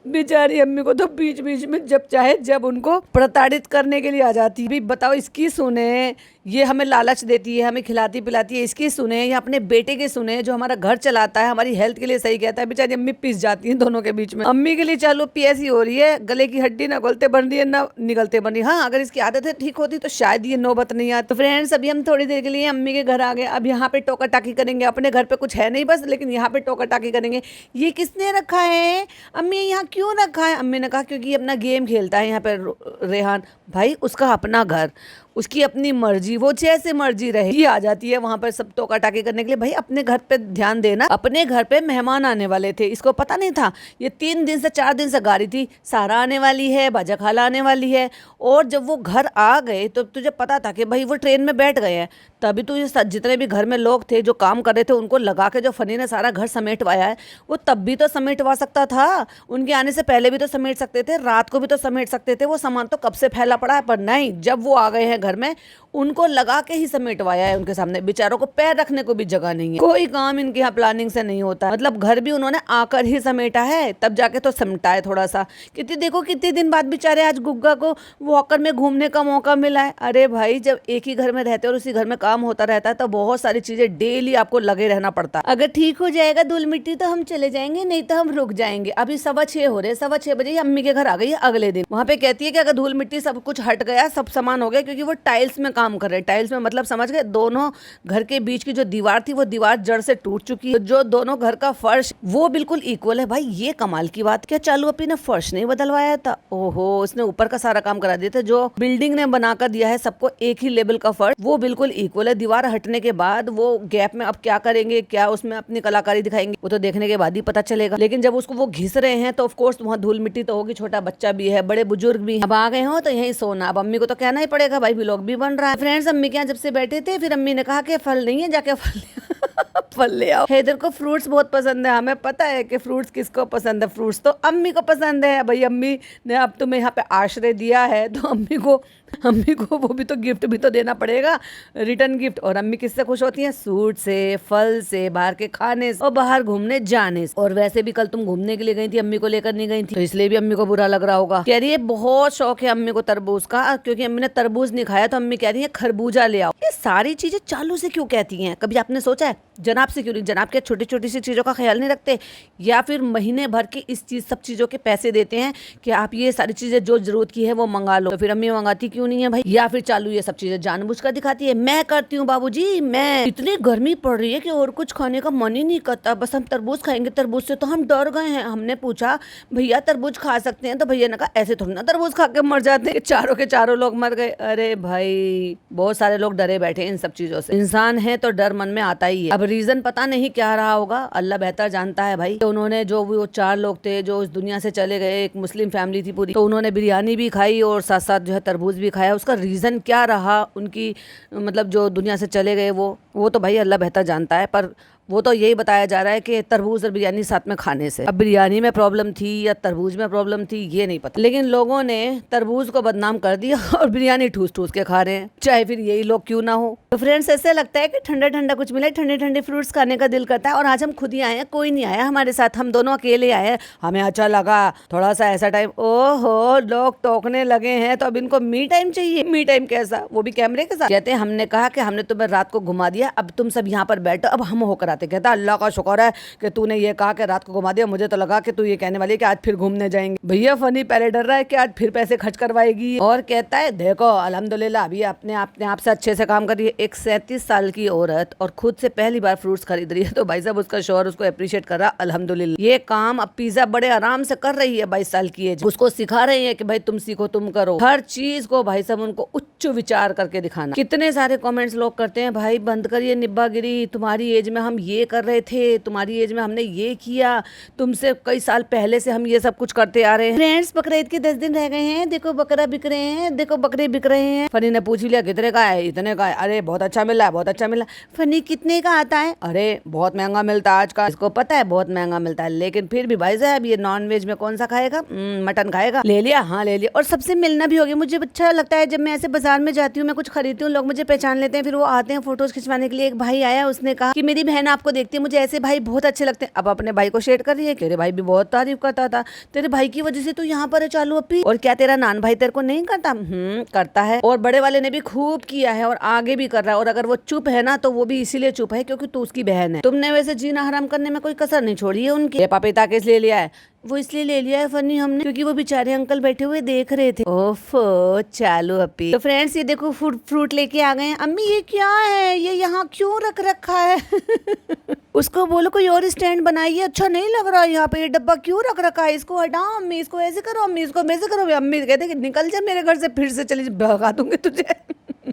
बेचारी अम्मी को तो बीच बीच में जब चाहे जब उनको प्रताड़ित करने के लिए आ जाती है। भी बताओ, इसकी सुने, ये हमें लालच देती है, हमें खिलाती पिलाती है, इसकी सुने या अपने बेटे के सुने जो हमारा घर चलाता है, हमारी हेल्थ के लिए सही कहता है। बेचारी अम्मी पिस जाती है दोनों के बीच में। अम्मी के लिए चालू पीएसी हो रही है, गले की हड्डी ना गलते बन रही है ना निकलते बन रही है। हाँ, अगर इसकी आदतें ठीक होती तो शायद ये नौबत नहीं आती। तो फ्रेंड्स अभी हम थोड़ी देर के लिए अम्मी के घर आ गए। अब यहाँ पे टोका टाकी करेंगे, अपने घर पे कुछ है नहीं बस, लेकिन यहाँ पे टोका टाकी करेंगे। ये किसने रखा है अम्मी, यहाँ क्यों रखा है? अम्मी ने कहा क्योंकि ये अपना गेम खेलता है यहाँ पे रेहान। भाई उसका अपना घर, उसकी अपनी मर्जी, वो जैसे मर्जी रहे। ये आ जाती है वहां पर सब टोका टाकी करने के लिए। भाई अपने घर पे ध्यान देना, अपने घर पे मेहमान आने वाले थे, इसको पता नहीं था। ये 3 दिन से 4 दिन से गा रही थी सारा आने वाली है, बाजा खाला आने वाली है। और जब वो घर आ गए तो तुझे पता था कि भाई वो ट्रेन में बैठ गए हैं, तभी तो ये जितने भी घर में लोग थे जो काम कर रहे थे उनको लगा के जो फनी ने सारा घर समेटवाया है, वो तब भी तो समेटवा सकता था। उनके आने से पहले भी तो समेट सकते थे, रात को भी तो समेट सकते थे। वो सामान तो कब से फैला पड़ा है, पर नहीं, जब वो आ गए हैं घर में उनको लगा के ही समेटवाया है। उनके सामने बेचारों को पैर रखने को भी जगह नहीं है। कोई काम इनके यहाँ प्लानिंग से नहीं होता, मतलब घर भी उन्होंने आकर ही समेटा है, तब जाके तो समेटा है थोड़ा सा। कितनी देखो कितने दिन बाद बेचारे आज गुग्गा को वॉकर में घूमने का मौका मिला है। अरे भाई जब एक ही घर में रहते और उसी घर में काम होता रहता है तो बहुत सारी चीजें डेली आपको लगे रहना पड़ता है। अगर ठीक हो जाएगा धूल मिट्टी तो हम चले जाएंगे, नहीं तो हम रुक जाएंगे। अभी 6:15 हो रहे, 6:15 बजे अम्मी के घर आ गई अगले दिन। वहाँ पे कहती है कि अगर धूल मिट्टी सब कुछ हट गया, सब सामान हो गया, क्योंकि वो टाइल्स में काम कर रहे हैं। टाइल्स में मतलब समझ गए, दोनों घर के बीच की जो दीवार थी वो दीवार जड़ से टूट चुकी है। जो दोनों घर का फर्श वो बिल्कुल इक्वल है। भाई ये कमाल की बात, क्या चालू अपनी ने फर्श नहीं बदलवाया था? ओहो, उसने ऊपर का सारा काम करा दिया था। जो बिल्डिंग ने बनाकर दिया है सबको एक ही लेवल का फर्श, वो बिल्कुल इक्वल है। दीवार हटने के बाद वो गैप में अब क्या करेंगे, क्या उसमें अपनी कलाकारी दिखाएंगे, वो तो देखने के बाद ही पता चलेगा। लेकिन जब उसको वो घिस रहे हैं तो ऑफकोर्स वहाँ धूल मिट्टी तो होगी, छोटा बच्चा भी है, बड़े बुजुर्ग भी। अब आ गए हो तो यही सोना। अब अम्मी को तो कहना ही पड़ेगा, भाई व्लॉग भी बन रहा है। फ्रेंड्स अम्मी के यहाँ जब से बैठे थे, फिर अम्मी ने कहा कि फल नहीं है, जाके फल ले आओ। हैदर को फ्रूट्स बहुत पसंद है, हमें पता है कि फ्रूट्स किसको पसंद है। फ्रूट्स तो अम्मी को पसंद है। भाई अम्मी ने अब तुम्हें यहाँ पे आश्रय दिया है तो अम्मी को वो भी तो गिफ्ट भी तो देना पड़ेगा, रिटर्न गिफ्ट। और अम्मी किससे खुश होती है? सूट से, फल से, बाहर के खाने से और बाहर घूमने जाने से। और वैसे भी कल तुम घूमने के लिए गई थी, अम्मी को लेकर नहीं गई थी, तो इसलिए भी अम्मी को बुरा लग रहा होगा। कह रही है बहुत शौक है अम्मी को तरबूज का, क्योंकि अम्मी ने तरबूज नहीं खाया तो अम्मी कह रही है खरबूजा ले आओ। ये सारी चीजें चालू से क्यों कहती हैं? कभी आपने सोचा है है? जनाब से क्यों नहीं? जनाब क्या छोटी छोटी सी चीज़ों का ख्याल नहीं रखते? या फिर महीने भर के इस चीज़ सब चीज़ों के पैसे देते हैं कि आप ये सारी चीज़ें जो जरूरत की है वो मंगा लो, तो फिर अम्मी मंगाती क्यों नहीं है भाई? या फिर चालू ये सब चीज़ें जानबूझकर दिखाती है, मैं करती हूँ बाबूजी, मैं। इतनी गर्मी पड़ रही है कि और कुछ खाने का मन ही नहीं करता, बस हम तरबूज खाएंगे, तरबूज से तो हम डर गए हैं। हमने पूछा भैया तरबूज खा सकते हैं? तो भैया ने कहा ऐसे थोड़ी ना तरबूज खा के मर जाते हैं। चारों के चारों लोग मर गए। अरे भाई बहुत सारे लोग डरे बैठे इन सब चीजों से। इंसान है तो डर मन में आता ही है। अब रीजन पता नहीं क्या रहा होगा, अल्लाह बेहतर जानता है भाई। तो उन्होंने जो वो 4 लोग थे जो इस दुनिया से चले गए, एक मुस्लिम फैमिली थी पूरी, तो उन्होंने बिरयानी भी खाई और साथ साथ जो है तरबूज भी खाया। उसका रीजन क्या रहा उनकी, मतलब जो दुनिया से चले गए वो तो भाई अल्लाह बेहतर जानता है, पर वो तो यही बताया जा रहा है कि तरबूज और बिरयानी साथ में खाने से। अब बिरयानी में प्रॉब्लम थी या तरबूज में प्रॉब्लम थी ये नहीं पता, लेकिन लोगों ने तरबूज को बदनाम कर दिया और बिरयानी ठूस ठूस के खा रहे हैं, चाहे फिर यही लोग क्यों ना हो। तो फ्रेंड्स ऐसे लगता है कि ठंडा ठंडा कुछ मिले, ठंडे ठंडे फ्रूट्स खाने का दिल करता है। और आज हम खुद ही आए हैं, कोई नहीं आया हमारे साथ, हम दोनों अकेले आए हैं। हमें अच्छा लगा थोड़ा सा ऐसा टाइम, ओहो लोग टोकने लगे हैं तो अब इनको मी टाइम चाहिए। मी टाइम कैसा, वो भी कैमरे के साथ। कहते हैं हमने कहा कि हमने तुम्हें रात को घुमा दिया, अब तुम सब यहाँ पर बैठो, अब हम होकर आते। कहता अल्लाह का शुक्र है कि तूने ये कहा कि रात को घुमा दिया, मुझे तो लगा कि तू ये कहने वाली है कि आज फिर घूमने जाएंगे। भैया फनी पहले डर रहा है कि आज फिर पैसे खर्च करवाएगी, और कहता है देखो अल्हम्दुलिल्लाह अभी अपने आप से अच्छे से काम कर रही है। एक 37 साल की औरत और खुद से पहली बार फ्रूट्स खरीद रही है, तो भाई साहब उसका शोहर उसको अप्रिशिएट कर रहा अल्हम्दुलिल्लाह। ये काम अब पिज्जा बड़े आराम से कर रही है 22 साल की एज, उसको सिखा रहे हैं कि भाई तुम सीखो तुम करो। हर चीज को भाई साहब उनको उच्च विचार करके दिखाना। कितने सारे कमेंट्स लोग करते हैं भाई बंद करिए निब्बागिरी, तुम्हारी एज में हम ये कर रहे थे, तुम्हारी एज में हमने ये किया, तुमसे कई साल पहले से हम ये सब कुछ करते आ रहे हैं। फ्रेंड्स बकरीद के 10 दिन रह गए हैं, देखो बकरा बिक रहे हैं, देखो बकरे बिक रहे हैं। फनी ने पूछ लिया कितने का है? इतने का है। अरे बहुत अच्छा मिला है, बहुत अच्छा मिला। फनी कितने का आता है? अरे बहुत महंगा मिलता है आज का। इसको पता है बहुत महंगा मिलता है, लेकिन फिर भी भाई साहब ये नॉन वेज में कौन सा खाएगा? मटन खाएगा। ले लिया? हाँ ले लिया। और सबसे मिलना भी हो गया। मुझे अच्छा लगता है जब मैं ऐसे बाजार में जाती हूँ, मैं कुछ खरीदती हूँ, लोग मुझे पहचान लेते हैं, फिर वो आते हैं फोटोज खिंचवाने के लिए। एक भाई आया, उसने कहा कि मेरी बहन आपको देखती है, मुझे ऐसे भाई बहुत अच्छे लगते हैं। अब अपने भाई को शेयर कर रही है, तेरे भाई भी बहुत तारीफ करता था, तेरे भाई की वजह से तू यहाँ पर है चालू अपी। और क्या तेरा नान भाई तेरे को नहीं करता? करता है, और बड़े वाले ने भी खूब किया है और आगे भी कर रहा है। और अगर वो चुप है ना तो वो भी इसीलिए चुप है क्योंकि तू उसकी बहन है। तुमने वैसे जीना हराम करने में कोई कसर नहीं छोड़ी है उनकी। ये पपीता किस लिए लिया है? वो इसलिए ले लिया है फनी हमने, क्योंकि वो बेचारे अंकल बैठे हुए देख रहे थे। ओफो चालू अपी। तो फ्रेंड्स ये देखो फ्रूट लेके आ गए हैं। अम्मी ये क्या है, ये यहाँ क्यों रख रखा है? उसको बोलो कोई और स्टैंड बनाइए, अच्छा नहीं लग रहा यहाँ पे, ये डब्बा क्यों रख रखा है, इसको हटाओ अम्मी, इसको ऐसे करो अम्मी, इसको वैसे करो। अम्मी कहते कि निकल जा मेरे घर से, फिर से चली भगा दूंगी तुझे।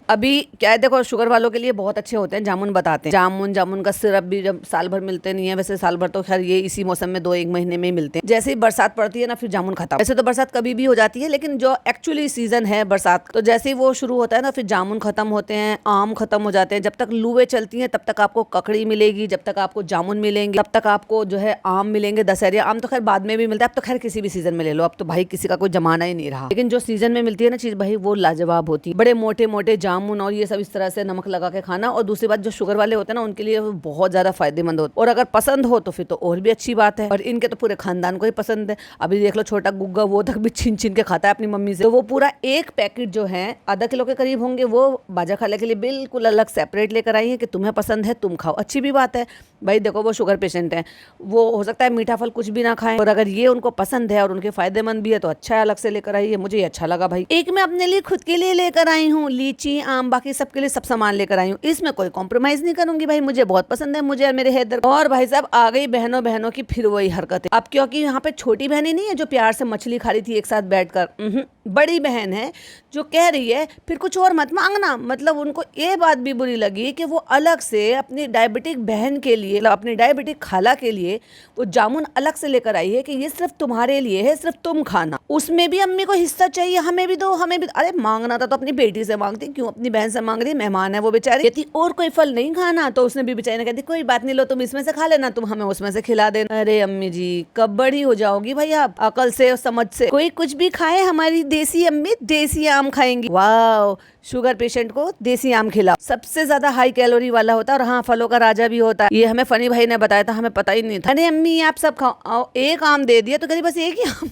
अभी क्या है देखो, शुगर वालों के लिए बहुत अच्छे होते हैं जामुन, बताते हैं। जामुन का सिरप भी जब साल भर मिलते नहीं है, वैसे साल भर तो खैर ये इसी मौसम में 2-1 महीने में ही मिलते हैं। जैसे ही बरसात पड़ती है ना फिर जामुन खत्म। वैसे तो बरसात कभी भी हो जाती है, लेकिन जो एक्चुअली सीजन है बरसात, तो जैसे ही वो शुरू होता है ना फिर जामुन खत्म होते हैं, आम खत्म हो जाते हैं। जब तक लुएं चलती हैं तब तक आपको ककड़ी मिलेगी, जब तक आपको जामुन मिलेंगे, तब तक आपको जो है आम मिलेंगे। दशहरे आम तो खैर बाद में भी मिलता है, अब तो खैर किसी भी सीजन में ले लो, अब तो भाई किसी का कोई जमाना ही नहीं रहा। लेकिन जो सीजन में मिलती है ना चीज भाई वो लाजवाब होती है। बड़े मोटे मोटे जामुन और ये सब इस तरह से नमक लगा के खाना। और दूसरी बात जो शुगर वाले होते हैं ना उनके लिए बहुत ज्यादा फायदेमंद होता है, और अगर पसंद हो तो फिर तो और भी अच्छी बात है। और इनके तो पूरे खानदान को ही पसंद है। अभी देख लो छोटा गुग्गा वो तक भी छीन छीन के खाता है अपनी मम्मी से। तो वो पूरा एक पैकेट जो है आधा किलो के करीब होंगे, वो बाजा खाने के लिए बिल्कुल अलग सेपरेट लेकर आई है कि तुम्हें पसंद है तुम खाओ, अच्छी भी बात है भाई। देखो वो शुगर पेशेंट है, वो हो सकता है मीठा फल कुछ भी ना खाएं, और अगर ये उनको पसंद है और उनके फायदेमंद भी है तो अच्छा है, अलग से लेकर आई है। मुझे ये अच्छा लगा भाई। एक मैं अपने लिए खुद के लिए लेकर आई हूँ, लीची आम, बाकी सबके लिए सब सामान लेकर आई हूँ। इसमें कोई कॉम्प्रोमाइज नहीं करूंगी भाई, मुझे बहुत पसंद है, मुझे और मेरे हैदर। और भाई साहब आ गई बहनों की फिर वही हरकत है। अब क्योंकि यहाँ पे छोटी बहन ही नहीं है जो प्यार से मछली खा रही थी एक साथ बैठकर, बड़ी बहन है जो कह रही है फिर कुछ और मत मांगना। मतलब उनको ये बात भी बुरी लगी कि वो अलग से अपनी डायबिटिक बहन के लिए, अपनी डायबिटिक खाला के लिए वो जामुन अलग से लेकर आई है कि ये सिर्फ तुम्हारे लिए है, सिर्फ तुम खाना। उसमें भी अम्मी को हिस्सा चाहिए, हमें भी दो, हमें भी। अरे मांगना था तो अपनी बेटी से मांगती, क्यों अपनी बहन से मांग रही? मेहमान है वो बेचारी। कहती और कोई फल नहीं खाना, तो उसने भी बेचारी ने कहती कोई बात नहीं, लो तुम इसमें से खा लेना, तुम हमें उसमें से खिला देना। अरे अम्मी जी कब बड़ी हो जाओगी भाई आप, अकल से और समझ से। कोई कुछ भी खाए, हमारी देसी अम्मी देसी आम खाएंगी। वाह, शुगर पेशेंट को देसी आम खिलाओ, सबसे ज्यादा हाई कैलोरी वाला होता है, और हाँ फलों का राजा भी होता है। ये हमें फनी भाई ने बताया था, हमें पता ही नहीं था। अरे अम्मी आप सब खाओ, एक आम दे दिया तो कभी बस एक ही आम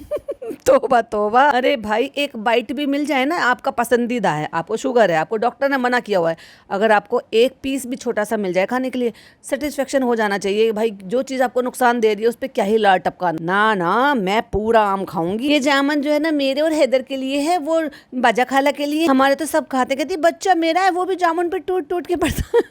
तोबा तोबा। अरे भाई एक बाइट भी मिल जाए ना, आपका पसंदीदा है, आपको शुगर है, आपको डॉक्टर ने मना किया हुआ है, अगर आपको एक पीस भी छोटा सा मिल जाए खाने के लिए, सेटिस्फेक्शन हो जाना चाहिए भाई। जो चीज आपको नुकसान दे रही है उस पर क्या ही लार टपकाना। ना ना, मैं पूरा आम खाऊंगी। ये जामुन जो है ना मेरे और हैदर के लिए है, वो बाजा खाला के लिए, हमारे तो सब खाते। कहती बच्चा मेरा है, वो भी जामुन पे टूट टूट के पड़ता।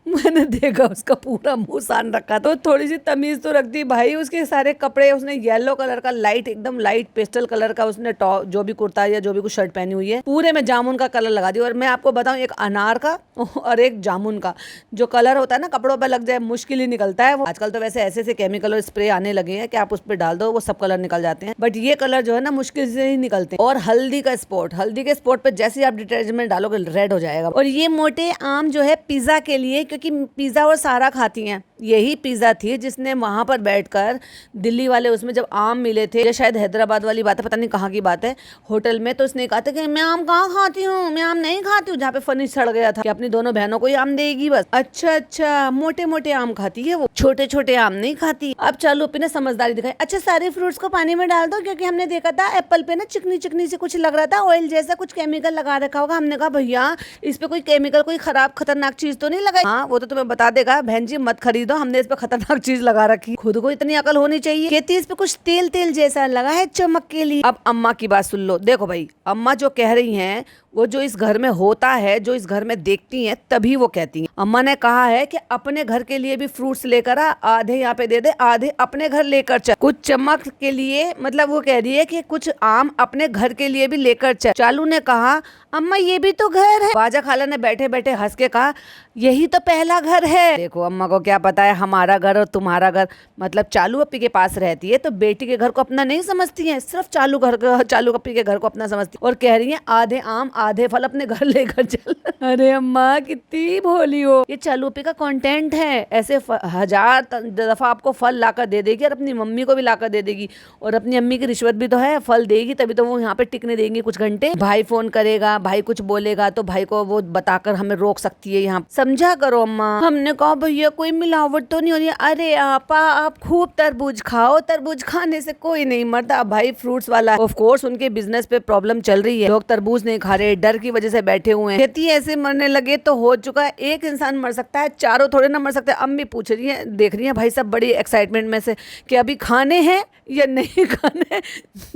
मैंने देखा उसका पूरा मुंह सान रखा, तो थोड़ी सी तमीज तो रखती भाई। उसके सारे कपड़े, उसने येलो कलर का लाइट, एकदम लाइट पेस्टल कलर का उसने टॉप, जो भी कुर्ता या जो भी कुछ शर्ट पहनी हुई है, पूरे में जामुन का कलर लगा दिया। और मैं आपको बताऊं, एक अनार का और एक जामुन का जो कलर होता है ना, कपड़ों पे लग जाए मुश्किल ही निकलता है वो। आजकल तो वैसे ऐसे ऐसे केमिकल और स्प्रे आने लगे हैं कि आप उस पर डाल दो वो सब कलर निकल जाते हैं, बट ये कलर जो है ना मुश्किल से ही निकलते हैं। और हल्दी का स्पॉट, हल्दी के स्पॉट पे जैसे आप डिटर्जेंट में डालोगे रेड हो जाएगा। और ये मोटे आम जो है पिज्जा के लिए, क्योंकि पिज्जा और सारा खाती हैं, यही पिज्जा थी जिसने वहां पर बैठकर दिल्ली वाले उसमें जब आम मिले थे, या शायद हैदराबाद वाली बात है, पता नहीं कहाँ की बात है, होटल में, तो उसने कहा था कि मैं आम कहाँ खाती हूँ, मैं आम नहीं खाती हूँ, जहाँ पे फर्निश सड़ गया था कि अपनी दोनों बहनों को ही आम देगी बस। अच्छा अच्छा, मोटे मोटे आम खाती है वो, छोटे छोटे आम नहीं खाती। अब चालू अपने समझदारी दिखाई। अच्छा सारे फ्रूट्स को पानी में डाल दो, क्योंकि हमने देखा था एप्पल पे ना चिकनी चिकनी से कुछ लग रहा था, ऑयल जैसा कुछ केमिकल लगा रखा होगा। हमने कहा भैया इस पे कोई केमिकल, कोई खराब खतरनाक चीज तो नहीं लगाई? हाँ वो तो तुम्हें बता देगा, बहन जी मत खरीदो, हमने इस पे खतरनाक चीज लगा रखी। खुद को इतनी अकल होनी चाहिए। कहती इस पे कुछ तेल तेल जैसा लगा है चमक के लिए। अब अम्मा की बात सुन लो। देखो भाई, अम्मा जो कह रही हैं वो जो इस घर में होता है, जो इस घर में देखती हैं, तभी वो कहती हैं। अम्मा ने कहा है कि अपने घर के लिए भी फ्रूट्स लेकर आ, आधे यहाँ पे दे दे, आधे अपने घर लेकर चल। कुछ चमक के लिए, मतलब वो कह रही है कि कुछ आम अपने घर के लिए भी लेकर चल। चालू ने कहा अम्मा ये भी तो घर है। बाजा खाला ने बैठे बैठे हंस के कहा यही तो पहला घर है। देखो अम्मा को क्या पता है हमारा घर और तुम्हारा घर, मतलब चालू अप्पी के पास रहती है तो बेटी के घर को अपना नहीं समझती है, सिर्फ चालू अप्पी के घर को अपना समझती है। और कह रही है आधे आम आधे फल अपने घर लेकर चल। अरे अम्मा कितनी भोली हो। ये चालू अप्पी का कंटेंट है, ऐसे 1000 दफा आपको फल लाकर दे देगी और अपनी मम्मी को भी लाकर दे देगी। और अपनी अम्मी की रिश्वत भी तो है, फल देगी तभी तो वो यहाँ पे टिकने देंगी कुछ घंटे। भाई फोन करेगा, भाई कुछ बोलेगा तो भाई को वो बताकर हमें रोक सकती है यहाँ। समझा करो अम्मा। हमने कहा भैया कोई मिलावट तो नहीं हो रही है। अरे आपा आप खूब तरबूज खाओ, तरबूज खाने से कोई नहीं मरता। भाई फ्रूट्स वाला ऑफ कोर्स उनके बिजनेस पे प्रॉब्लम चल रही है, लोग तरबूज नहीं खा रहे, डर की वजह से बैठे हुए हैं। खेती ऐसे मरने लगे तो हो चुका है, एक इंसान मर सकता है, चारों थोड़े ना मर सकते। अम्मी पूछ रही है, देख रही है भाई सब बड़ी एक्साइटमेंट में से कि अभी खाने हैं या नहीं खाने।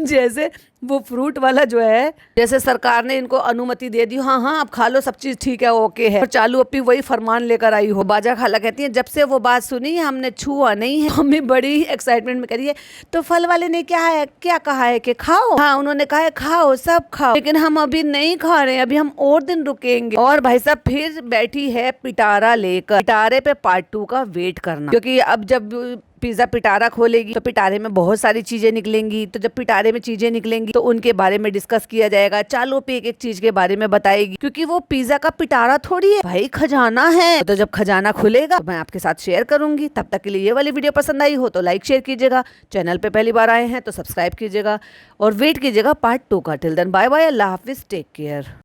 जैसे वो फ्रूट वाला जो है, जैसे सरकार ने इनको अनुमति दे दी, हाँ हाँ आप खा लो, सब चीज ठीक है, ओके है। और चालू अप्पी वही फरमान लेकर आई हो। बाजा खाला कहती है जब से वो बात सुनी हमने छुआ नहीं है। मम्मी बड़ी एक्साइटमेंट में कह रही है तो फल वाले ने क्या कहा है कि खाओ? हाँ उन्होंने कहा है खाओ, सब खाओ, लेकिन हम अभी नहीं खा रहे, अभी हम और दिन रुकेंगे। और भाई साहब फिर बैठी है पिटारा लेकर, पिटारे पे पार्ट 2 का वेट करना, क्योंकि अब जब पिज्जा पिटारा खोलेगी तो पिटारे में बहुत सारी चीजें निकलेंगी। तो जब पिटारे में चीजें निकलेंगी तो उनके बारे में डिस्कस किया जाएगा। चालू पे एक एक चीज के बारे में बताएगी, क्योंकि वो पिज्जा का पिटारा थोड़ी है भाई, खजाना है। तो जब खजाना खुलेगा तो मैं आपके साथ शेयर करूंगी। तब तक के लिए ये वाली वीडियो पसंद आई हो तो लाइक शेयर कीजिएगा, चैनल पे पहली बार आए हैं तो सब्सक्राइब कीजिएगा और वेट कीजिएगा पार्ट 2 का। टिल देन बाय बाय, अल्लाह हाफिज, टेक केयर।